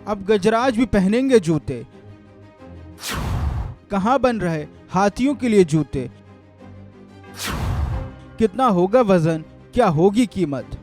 अब गजराज भी पहनेंगे जूते। कहाँ बन रहे हाथियों के लिए जूते? कितना होगा वजन, क्या होगी कीमत?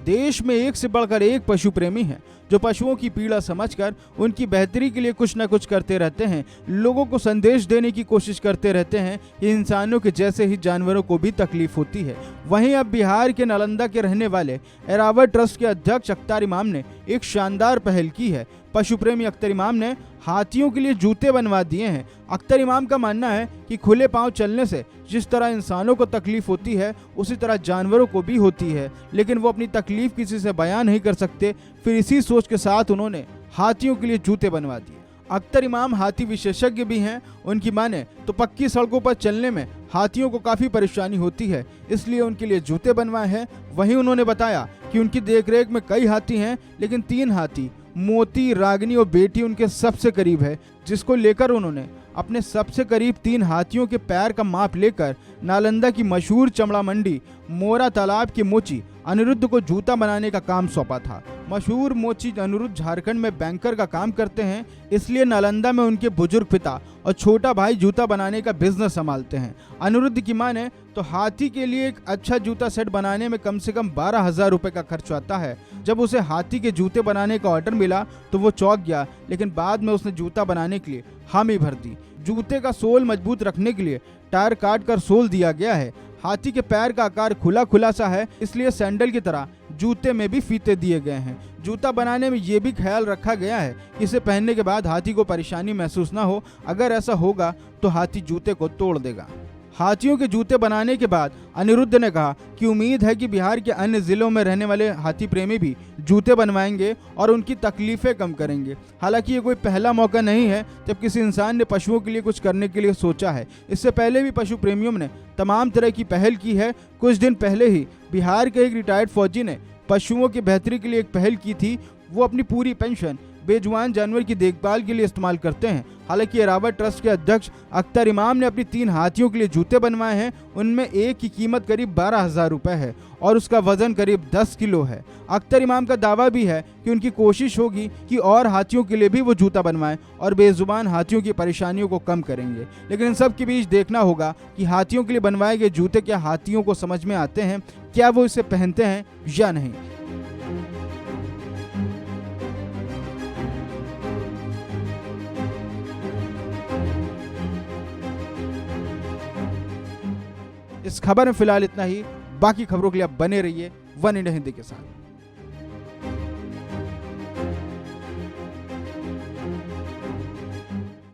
देश में एक से बढ़कर एक पशु प्रेमी हैं जो पशुओं की पीड़ा समझकर उनकी बेहतरी के लिए कुछ न कुछ करते रहते हैं। लोगों को संदेश देने की कोशिश करते रहते हैं कि इंसानों के जैसे ही जानवरों को भी तकलीफ होती है। वहीं अब बिहार के नालंदा के रहने वाले एरावत ट्रस्ट के अध्यक्ष अख्तर इमाम ने एक शानदार पहल की है। पशु प्रेमी अख्तर इमाम ने हाथियों के लिए जूते बनवा दिए हैं। अख्तर इमाम का मानना है कि खुले पांव चलने से जिस तरह इंसानों को तकलीफ होती है उसी तरह जानवरों को भी होती है, लेकिन वो अपनी तकलीफ किसी से बयान नहीं कर सकते। फिर इसी सोच के साथ उन्होंने हाथियों के लिए जूते बनवा दिए। अख्तर इमाम हाथी विशेषज्ञ भी हैं। उनकी माने तो पक्की सड़कों पर चलने में हाथियों को काफ़ी परेशानी होती है, इसलिए उनके लिए जूते बनवाए हैं। वहीं उन्होंने बताया कि उनकी देखरेख में कई हाथी हैं, लेकिन 3 हाथी मोती, रागनी और बेटी उनके सबसे करीब है, जिसको लेकर उन्होंने अपने सबसे करीब 3 हाथियों के पैर का माप लेकर नालंदा की मशहूर चमड़ा मंडी मोरा तालाब के मोची अनिरुद्ध को जूता बनाने का काम सौंपा था। मशहूर मोची अनिरुद्ध झारखंड में बैंकर का काम करते हैं, इसलिए नालंदा में उनके बुजुर्ग पिता और छोटा भाई जूता बनाने का बिजनेस संभालते हैं। अनिरुद्ध की माने तो हाथी के लिए एक अच्छा जूता सेट बनाने में कम से कम 12,000 रुपए का खर्च आता है। जब उसे हाथी के जूते बनाने का ऑर्डर मिला तो वो चौंक गया, लेकिन बाद में उसने जूता बनाने के लिए हामी भर दी। जूते का सोल मजबूत रखने के लिए टायर काट कर सोल दिया गया है। हाथी के पैर का आकार खुला खुला सा है, इसलिए सैंडल की तरह जूते में भी फीते दिए गए हैं। जूता बनाने में ये भी ख्याल रखा गया है कि इसे पहनने के बाद हाथी को परेशानी महसूस ना हो। अगर ऐसा होगा तो हाथी जूते को तोड़ देगा। हाथियों के जूते बनाने के बाद अनिरुद्ध ने कहा कि उम्मीद है कि बिहार के अन्य जिलों में रहने वाले हाथी प्रेमी भी जूते बनवाएंगे और उनकी तकलीफें कम करेंगे। हालांकि ये कोई पहला मौका नहीं है जब किसी इंसान ने पशुओं के लिए कुछ करने के लिए सोचा है। इससे पहले भी पशु प्रेमियों ने तमाम तरह की पहल की है। कुछ दिन पहले ही बिहार के एक रिटायर्ड फौजी ने पशुओं की बेहतरी के लिए एक पहल की थी। वो अपनी पूरी पेंशन बेजुबान जानवर की देखभाल के लिए इस्तेमाल करते हैं। हालांकि एरावत ट्रस्ट के अध्यक्ष अख्तर इमाम ने अपनी 3 हाथियों के लिए जूते बनवाए हैं। उनमें एक की कीमत करीब 12,000 रुपए है और उसका वजन करीब 10 किलो है। अख्तर इमाम का दावा भी है कि उनकी कोशिश होगी कि और हाथियों के लिए भी वो जूता बनवाएं और बेजुबान हाथियों की परेशानियों को कम करेंगे। लेकिन इन सब के बीच देखना होगा कि हाथियों के लिए बनवाए गए जूते क्या हाथियों को समझ में आते हैं, क्या वो इसे पहनते हैं या नहीं। इस खबर में फिलहाल इतना ही। बाकी खबरों के लिए आप बने रहिए वन इंडिया हिंदी के साथ।